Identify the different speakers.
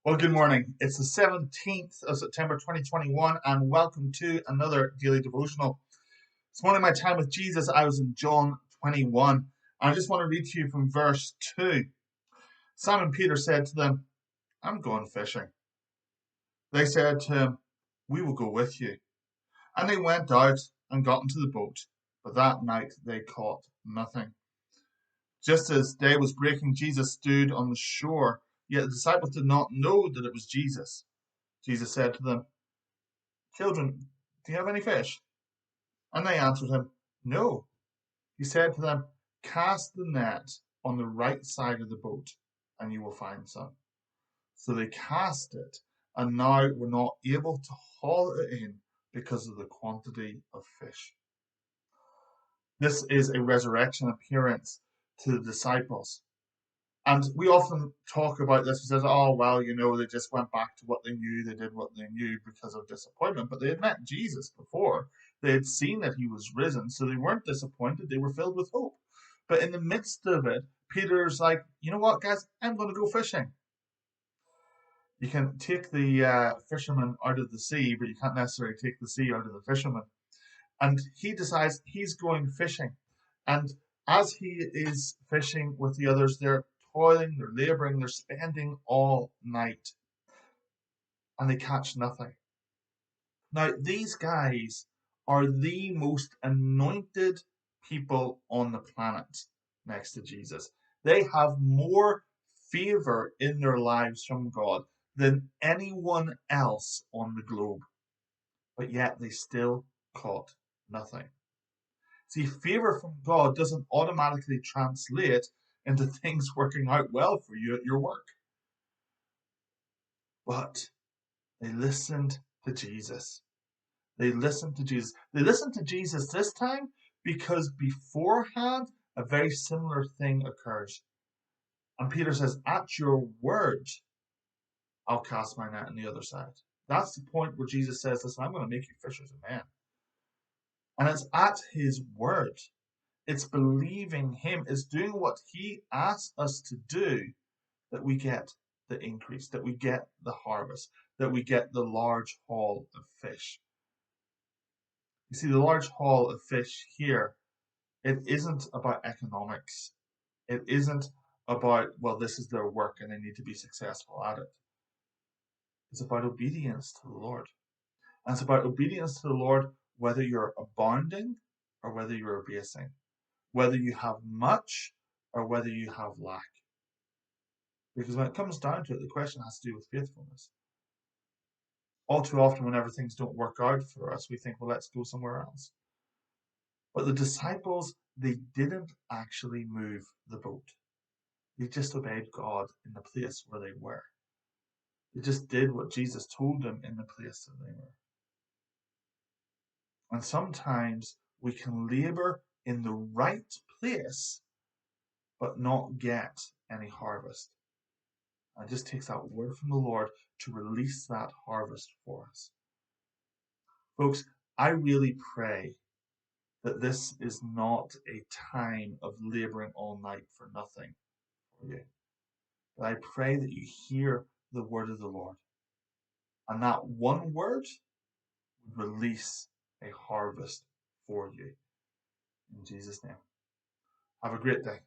Speaker 1: Well, good morning. It's the 17th of September 2021, and welcome to another daily devotional. This morning, my time with Jesus, I was in John 21. I just want to read to you from verse 2. Simon Peter said to them, "I'm going fishing." They said to him, "We will go with you." And they went out and got into the boat, but that night they caught nothing. Just as day was breaking, Jesus stood on the shore, yet the disciples did not know that it was Jesus. Jesus said to them, "Children, do you have any fish?" And they answered him, "No." He said to them, "Cast the net on the right side of the boat, and you will find some." So they cast it, and now were not able to haul it in because of the quantity of fish. This is a resurrection appearance to the disciples. And we often talk about this. We say, "Oh, well, they just went back to what they knew. They did what they knew because of disappointment." But they had met Jesus before. They had seen that he was risen. So they weren't disappointed. They were filled with hope. But in the midst of it, Peter's like, "You know what, guys? I'm going to go fishing." You can take the fisherman out of the sea, but you can't necessarily take the sea out of the fisherman. And he decides he's going fishing. And as he is fishing with the others, they're toiling, they're laboring, they're spending all night, and they catch nothing. Now, these guys are the most anointed people on the planet next to Jesus. They have more favor in their lives from God than anyone else on the globe, but yet they still caught nothing. See, favor from God doesn't automatically translate into things working out well for you at your work. But they listened to Jesus. They listened to Jesus. They listened to Jesus this time because beforehand a very similar thing occurs. And Peter says, "At your word, I'll cast my net on the other side." That's the point where Jesus says, "Listen, I'm going to make you fishers of men." And it's at his word. It's believing him. It's doing what he asks us to do that we get the increase, that we get the harvest, that we get the large haul of fish. You see, the large haul of fish here, it isn't about economics. It isn't about, well, this is their work and they need to be successful at it. It's about obedience to the Lord. And it's about obedience to the Lord whether you're abounding or whether you're abasing, whether you have much or whether you have lack. Because when it comes down to it, the question has to do with faithfulness. All too often, whenever things don't work out for us, we think, well, let's go somewhere else. But the disciples, they didn't actually move the boat. They just obeyed God in the place where they were. They just did what Jesus told them in the place that they were. And sometimes we can labor in the right place, but not get any harvest. And it just takes that word from the Lord to release that harvest for us. Folks, I really pray that this is not a time of laboring all night for nothing for you. But I pray that you hear the word of the Lord. And that one word would release a harvest for you. In Jesus' name. Have a great day.